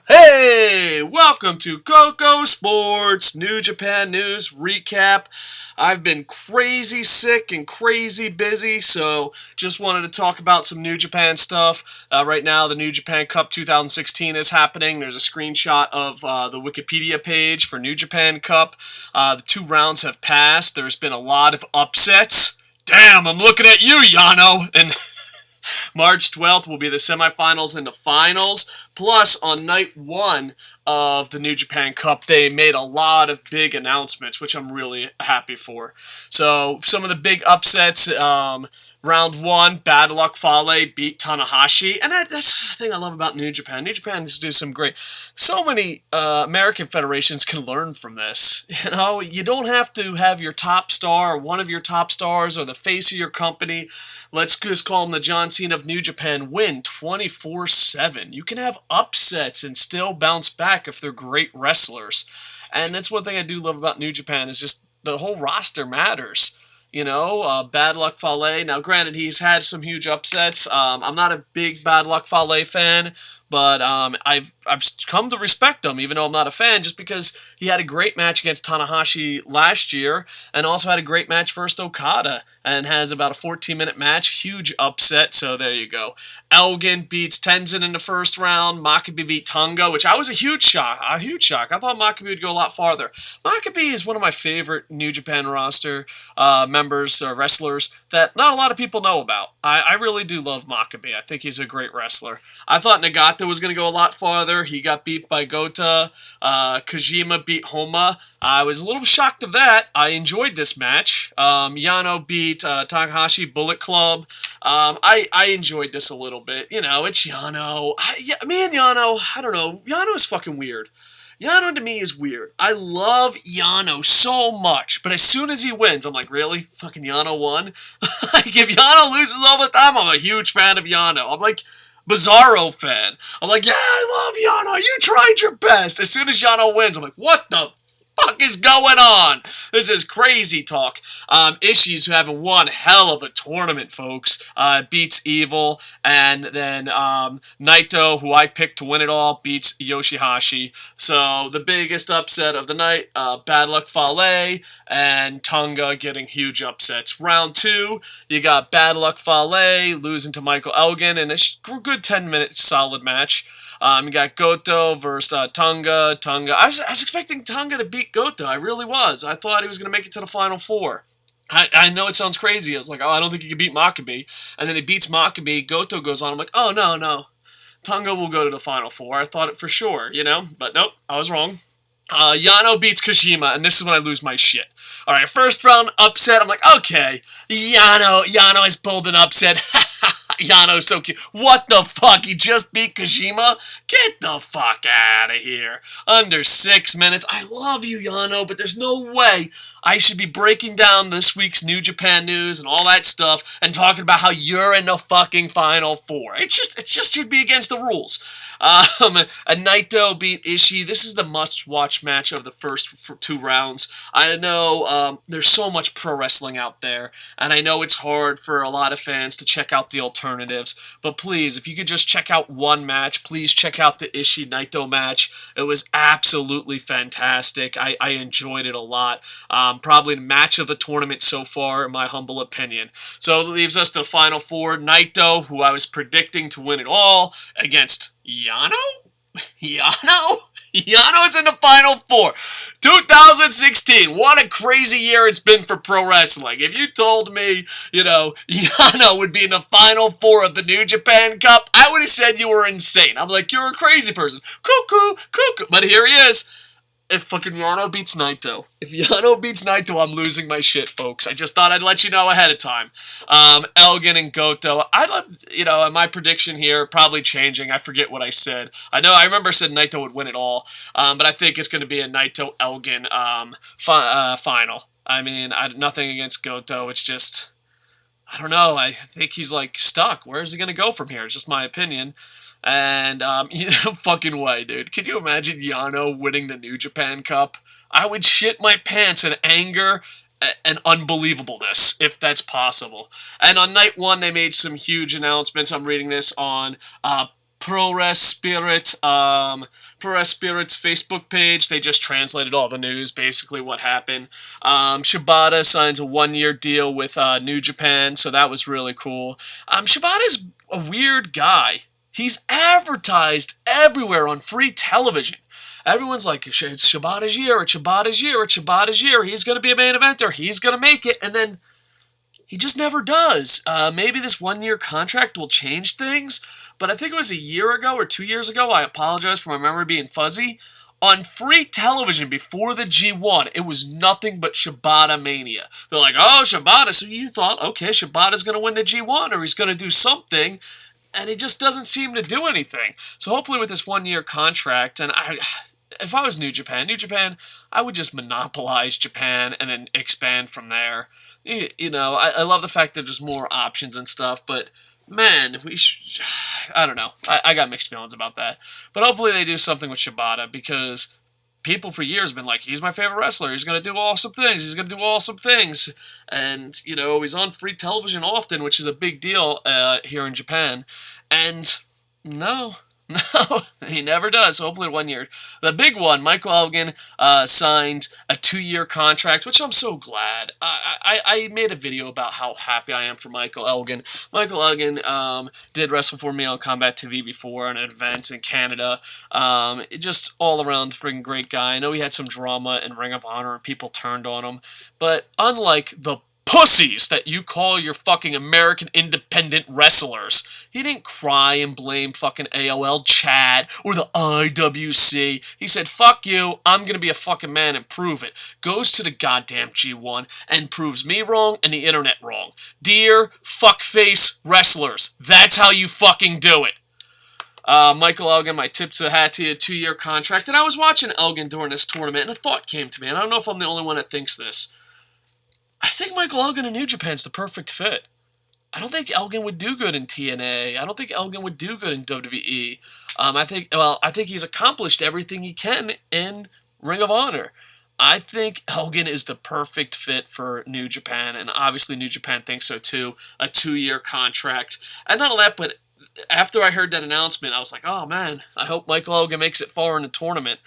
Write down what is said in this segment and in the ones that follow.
Hey, welcome to KocoSports New Japan News Recap. I've been crazy sick and crazy busy, so just wanted to talk about some New Japan stuff. Right now, the New Japan Cup 2016 is happening. There's a screenshot of the Wikipedia page for New Japan Cup. The 2 rounds have passed. There's been a lot of upsets. Damn, I'm looking at you, Yano! And March 12th will be the semifinals and the finals. Plus, on night 1 of the New Japan Cup, they made a lot of big announcements, which I'm really happy for. So, some of the big upsets, round 1, Bad Luck Fale beat Tanahashi. And that's the thing I love about New Japan. New Japan just do some great... So many American federations can learn from this. You know, you don't have to have your top star, or one of your top stars, or the face of your company. Let's just call him the John Cena of New Japan, win 24/7. You can have upsets and still bounce back if they're great wrestlers. And that's one thing I do love about New Japan is just the whole roster matters. You know, Bad Luck Fale. Now, granted, he's had some huge upsets. I'm not a big Bad Luck Fale fan, but I've come to respect him, even though I'm not a fan, just because he had a great match against Tanahashi last year, and also had a great match versus Okada, and has about a 14-minute match. Huge upset, so there you go. Elgin beats Tenzin in the first round. Maccabi beat Tonga, which I was a huge shock. I thought Maccabi would go a lot farther. Maccabi is one of my favorite New Japan roster members or wrestlers that not a lot of people know about. I really do love Maccabi. I think he's a great wrestler. I thought Nagata was going to go a lot farther. He got beat by Gota. Kojima beat Homa. I was a little shocked of that. I enjoyed this match. Yano beat Takahashi Bullet Club. I enjoyed this a little bit. You know, it's Yano. Me and Yano, I don't know. Yano is fucking weird. Yano to me is weird. I love Yano so much, but as soon as he wins, I'm like, really? Fucking Yano won? Like, if Yano loses all the time, I'm a huge fan of Yano. I'm like Bizarro fan. I'm like, yeah, I love Yano. You tried your best. As soon as Yano wins, I'm like, what the fuck is going on? This is crazy talk. Ishii's who having one hell of a tournament, folks. Beats Evil, and then Naito, who I picked to win it all, beats Yoshi-Hashi. So the biggest upset of the night, Bad Luck Fale and Tonga getting huge upsets. Round 2, you got Bad Luck Fale losing to Michael Elgin in a good 10-minute solid match. You got Goto versus Tonga. I was expecting Tonga to beat Goto. I really was. I thought he was going to make it to the Final 4. I know it sounds crazy. I was like, oh, I don't think he can beat Maccabi. And then he beats Maccabi. Goto goes on. I'm like, oh, no. Tonga will go to the Final 4. I thought it for sure, you know? But nope, I was wrong. Yano beats Kojima, and this is when I lose my shit. Alright, first round upset. I'm like, okay, Yano has pulled an upset. Yano's so cute. What the fuck? He just beat Kojima? Get the fuck out of here. Under 6 minutes. I love you, Yano, but there's no way I should be breaking down this week's New Japan news and all that stuff and talking about how you're in the fucking Final 4. It just should be against the rules. And Naito beat Ishii. This is the must-watch match of the first 2 rounds. I know there's so much pro wrestling out there, and I know it's hard for a lot of fans to check out the alternatives, but please, if you could just check out one match, please check out the Ishii-Naito match. It was absolutely fantastic. I enjoyed it a lot. Probably the match of the tournament so far, in my humble opinion. So it leaves us to the Final 4. Naito, who I was predicting to win it all, against Yano? Yano's in the Final 4. 2016. What a crazy year it's been for pro wrestling. If you told me, you know, Yano would be in the Final 4 of the New Japan Cup, I would have said you were insane. I'm like, you're a crazy person. Cuckoo. But here he is. If fucking Yano beats Naito. If Yano beats Naito, I'm losing my shit, folks. I just thought I'd let you know ahead of time. Elgin and Goto. My prediction here, probably changing. I forget what I said. I remember I said Naito would win it all. But I think it's going to be a Naito-Elgin final. I mean, nothing against Goto. It's just, I don't know. I think he's, like, stuck. Where's he going to go from here? It's just my opinion. And, fucking way, dude. Can you imagine Yano winning the New Japan Cup? I would shit my pants in anger and unbelievableness, if that's possible. And on night 1, they made some huge announcements. I'm reading this on Pro-Res Spirit, Pro-Res Spirit's Facebook page. They just translated all the news, basically what happened. Shibata signs a 1-year deal with New Japan, so that was really cool. Shibata's a weird guy. He's advertised everywhere on free television. Everyone's like, it's Shibata's year, it's Shibata's year, it's Shibata's year. He's going to be a main eventer. He's going to make it. And then he just never does. Maybe this 1-year contract will change things, but I think it was a year ago or 2 years ago, I apologize for my memory being fuzzy, on free television before the G1, it was nothing but Shibata mania. They're like, oh, Shibata, so you thought, okay, Shibata's going to win the G1 or he's going to do something, and he just doesn't seem to do anything. So hopefully with this 1-year contract, and if I was New Japan, I would just monopolize Japan and then expand from there. You know, I love the fact that there's more options and stuff, but man, I don't know. I got mixed feelings about that. But hopefully they do something with Shibata, because people for years have been like, he's my favorite wrestler. He's going to do awesome things. He's going to do awesome things. And, you know, he's on free television often, which is a big deal here in Japan. And no, he never does. So hopefully 1 year. The big one, Michael Elgin signed a 2-year contract, which I'm so glad. I made a video about how happy I am for Michael Elgin. Michael Elgin did wrestle for me on Combat TV before on an event in Canada. Just all around friggin' great guy. I know he had some drama in Ring of Honor and people turned on him, but unlike the pussies that you call your fucking American independent wrestlers, he didn't cry and blame fucking AOL chat or the IWC. He said, fuck you, I'm gonna be a fucking man and prove it. Goes to the goddamn G1 and proves me wrong and the internet wrong. Dear fuckface wrestlers, that's how you fucking do it. Michael Elgin, my tip to the hat to you, a 2-year contract. And I was watching Elgin during this tournament, and a thought came to me, and I don't know if I'm the only one that thinks this. I think Michael Elgin in New Japan's the perfect fit. I don't think Elgin would do good in TNA. I don't think Elgin would do good in WWE. I think he's accomplished everything he can in Ring of Honor. I think Elgin is the perfect fit for New Japan, and obviously New Japan thinks so too. A 2-year contract. And not only that, but after I heard that announcement, I was like, oh man, I hope Michael Elgin makes it far in the tournament.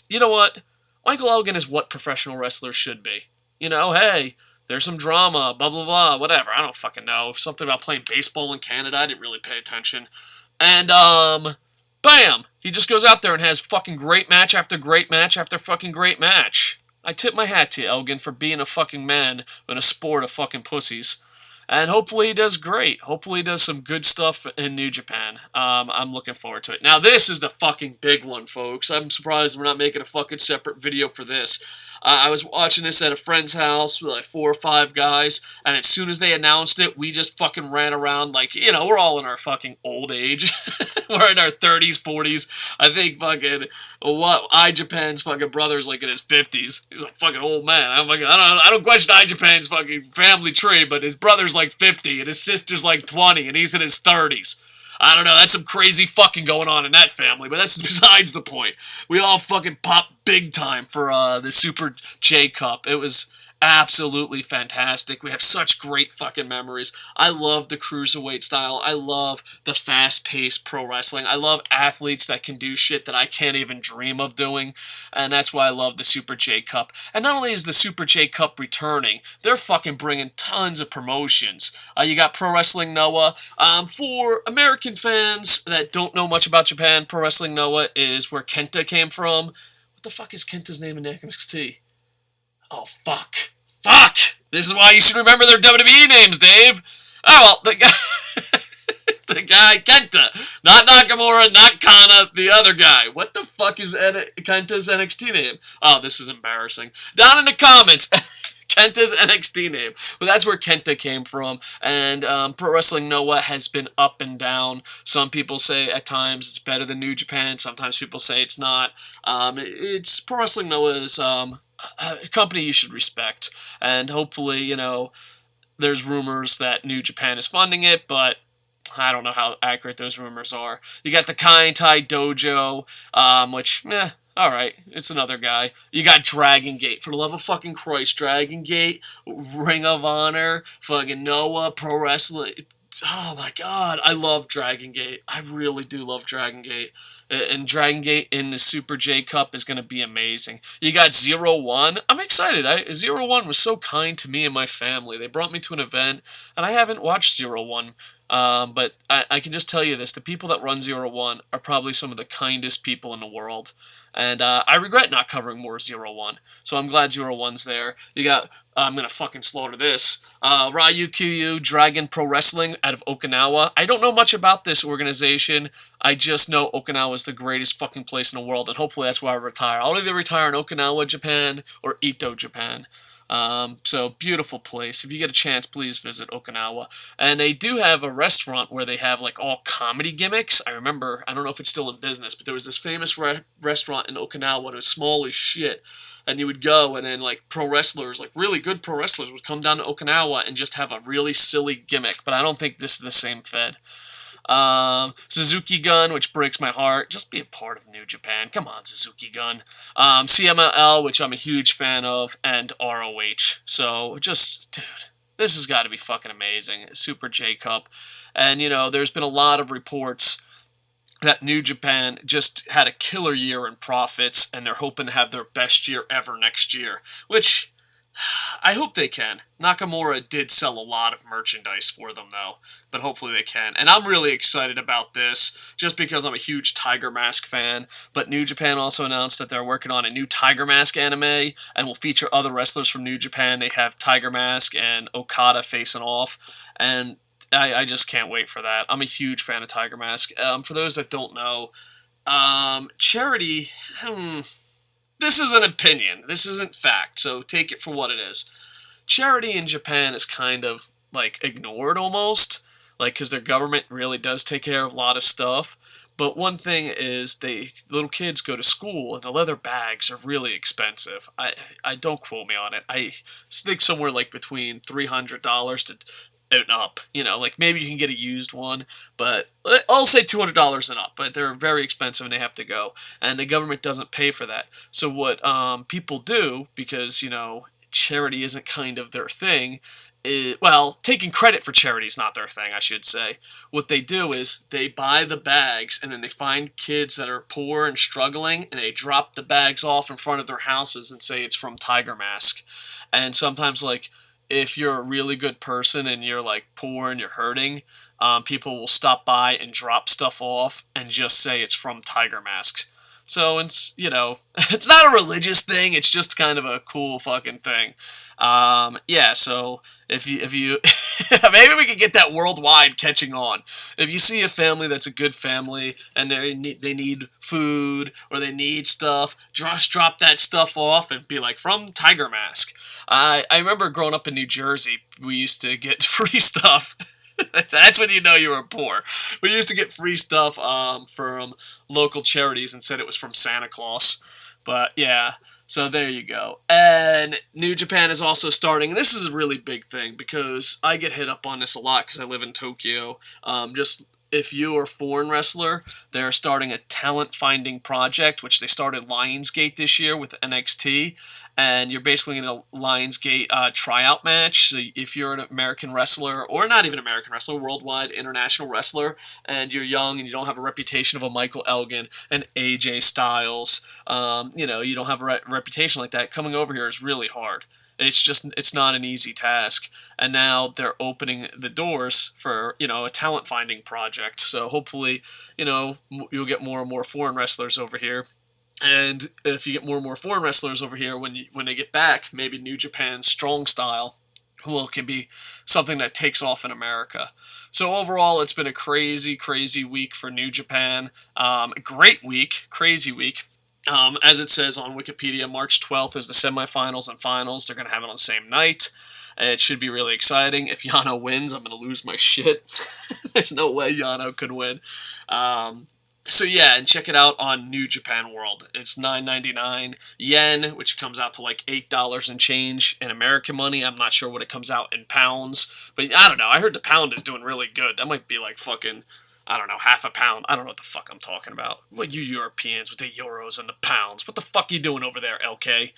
You know what? Michael Elgin is what professional wrestlers should be. You know, hey, there's some drama, blah, blah, blah, whatever. I don't fucking know. Something about playing baseball in Canada. I didn't really pay attention. And, bam! He just goes out there and has fucking great match after great match after fucking great match. I tip my hat to you, Elgin, for being a fucking man in a sport of fucking pussies. And hopefully he does great. Hopefully he does some good stuff in New Japan. I'm looking forward to it. Now, this is the fucking big one, folks. I'm surprised we're not making a fucking separate video for this. I was watching this at a friend's house with like 4 or 5 guys, and as soon as they announced it, we just fucking ran around like, you know, we're all in our fucking old age. We're in our 30s, 40s. I think fucking, Japan's fucking brother's like in his 50s. He's a fucking old man. I don't question Japan's fucking family tree, but his brother's like 50, and his sister's like 20, and he's in his 30s. I don't know, that's some crazy fucking going on in that family, but that's besides the point. We all fucking popped big time for the Super J Cup. It was absolutely fantastic. We have such great fucking memories. I love the cruiserweight style. I love the fast-paced pro wrestling. I love athletes that can do shit that I can't even dream of doing, and that's why I love the Super J Cup. And not only is the Super J Cup returning, they're fucking bringing tons of promotions. You got Pro Wrestling Noah. For American fans that don't know much about Japan, Pro Wrestling Noah is where Kenta came from. What the fuck is Kenta's name in NXT? Oh, fuck. Fuck! This is why you should remember their WWE names, Dave. Oh, well, the guy, Kenta. Not Nakamura, not Kana, the other guy. What the fuck is Kenta's NXT name? Oh, this is embarrassing. Down in the comments, Kenta's NXT name. But that's where Kenta came from. And Pro Wrestling Noah has been up and down. Some people say at times it's better than New Japan. Sometimes people say it's not. It's Pro Wrestling Noah's a company you should respect, and hopefully, you know, there's rumors that New Japan is funding it, but I don't know how accurate those rumors are. You got the Kaintai Dojo, which, alright, it's another guy. You got Dragon Gate, for the love of fucking Christ, Dragon Gate, Ring of Honor, fucking Noah, Pro Wrestling, Oh my god, I love Dragon Gate. I really do love Dragon Gate. And Dragon Gate in the Super J Cup is going to be amazing. You got 0-1. I'm excited. 0-1 was so kind to me and my family. They brought me to an event, and I haven't watched 0-1. But I can just tell you this. The people that run 0-1 are probably some of the kindest people in the world. And I regret not covering more 0-1. So I'm glad 0-1's there. You got, I'm going to fucking slaughter this. Ryu Kyu Dragon Pro Wrestling out of Okinawa. I don't know much about this organization. I just know Okinawa is the greatest fucking place in the world, and hopefully that's where I retire. I'll either retire in Okinawa, Japan, or Ito, Japan. So beautiful place. If you get a chance, please visit Okinawa. And they do have a restaurant where they have like all comedy gimmicks. I remember, I don't know if it's still in business, but there was this famous restaurant in Okinawa that was small as shit. And you would go, and then like pro wrestlers, like really good pro wrestlers, would come down to Okinawa and just have a really silly gimmick. But I don't think this is the same Fed. Suzuki Gun, which breaks my heart. Just be a part of New Japan. Come on, Suzuki Gun. CMLL, which I'm a huge fan of, and ROH. So just, dude, this has got to be fucking amazing. Super J Cup. And, you know, there's been a lot of reports that New Japan just had a killer year in profits, and they're hoping to have their best year ever next year, which I hope they can. Nakamura did sell a lot of merchandise for them, though, but hopefully they can. And I'm really excited about this, just because I'm a huge Tiger Mask fan, but New Japan also announced that they're working on a new Tiger Mask anime, and will feature other wrestlers from New Japan. They have Tiger Mask and Okada facing off, and I just can't wait for that. I'm a huge fan of Tiger Mask. For those that don't know, Charity, this is an opinion. This isn't fact, so take it for what it is. Charity in Japan is kind of, like, ignored almost, like, because their government really does take care of a lot of stuff. But one thing is, little kids go to school, and the leather bags are really expensive. I don't quote me on it. I think somewhere, like, between $300 to and up, you know, like maybe you can get a used one, but I'll say $200 and up, but they're very expensive and they have to go, and the government doesn't pay for that. So what people do, because, you know, charity isn't kind of their thing, well, taking credit for charity is not their thing, I should say. What they do is they buy the bags, and then they find kids that are poor and struggling, and they drop the bags off in front of their houses and say it's from Tiger Mask. And sometimes, like, if you're a really good person and you're like poor and you're hurting, people will stop by and drop stuff off and just say it's from Tiger Masks. So it's, you know, it's not a religious thing. It's just kind of a cool fucking thing. Yeah. So if you maybe we could get that worldwide catching on. If you see a family that's a good family and they need food or they need stuff, just drop that stuff off and be like, from Tiger Mask. I remember growing up in New Jersey, we used to get free stuff. That's when you know you were poor. We used to get free stuff from local charities and said it was from Santa Claus. But yeah, so there you go. And New Japan is also starting, and this is a really big thing because I get hit up on this a lot because I live in Tokyo. Just if you're a foreign wrestler, they're starting a talent finding project, which they started Lionsgate this year with NXT. And you're basically in a Lionsgate tryout match. So if you're an American wrestler, or not even American wrestler, worldwide international wrestler, and you're young and you don't have a reputation of a Michael Elgin and AJ Styles, you know, you don't have a reputation like that, coming over here is really hard. It's not an easy task. And now they're opening the doors for, you know, a talent finding project. So hopefully, you know, you'll get more and more foreign wrestlers over here. And if you get more and more foreign wrestlers over here, when they get back, maybe New Japan's strong style, well, it can be something that takes off in America. So overall, it's been a crazy, crazy week for New Japan. Great week, crazy week. As it says on Wikipedia, March 12th is the semifinals and finals. They're going to have it on the same night. It should be really exciting. If Yano wins, I'm going to lose my shit. There's no way Yano could win. So yeah, and check it out on New Japan World. It's $9.99 yen, which comes out to like $8 and change in American money. I'm not sure what it comes out in pounds, but I don't know. I heard the pound is doing really good. That might be like fucking, I don't know, half a pound. I don't know what the fuck I'm talking about. What you Europeans with the euros and the pounds. What the fuck are you doing over there, LK?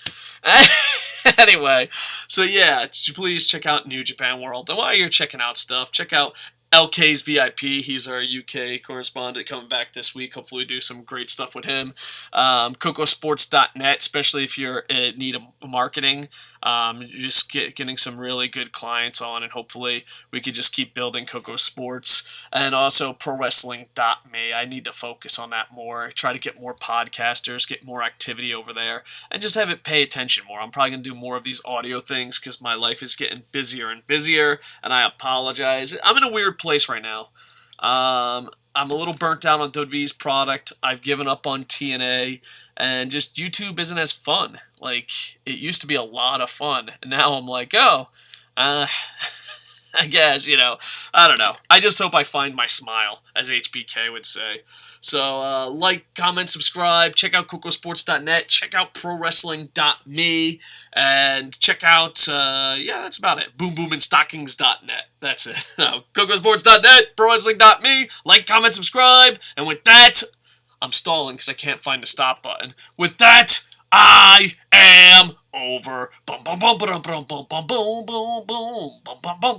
Anyway, so yeah, please check out New Japan World. And while you're checking out stuff, check out LK's VIP. He's our UK correspondent coming back this week. Hopefully we do some great stuff with him. KocoSports.net, especially if you're in need of marketing. You're just getting some really good clients on, and hopefully we could just keep building Koco Sports. And also ProWrestling.me. I need to focus on that more. Try to get more podcasters, get more activity over there, and just have it pay attention more. I'm probably going to do more of these audio things because my life is getting busier and busier, and I apologize. I'm in a weird place right now. I'm a little burnt out on WWE's product. I've given up on TNA, and just YouTube isn't as fun. Like, it used to be a lot of fun, and now I'm like, oh, I guess, I don't know. I just hope I find my smile, as HBK would say. So, like, comment, subscribe, check out KocoSports.net, check out ProWrestling.me, and check out, that's about it, BoomBoomandStockings.net. That's it. No, KocoSports.net, ProWrestling.me, like, comment, subscribe, and with that, I'm stalling because I can't find the stop button. With that, I am over. Boom, boom, boom, boom, boom, boom, boom, boom, boom, boom, boom, boom, boom.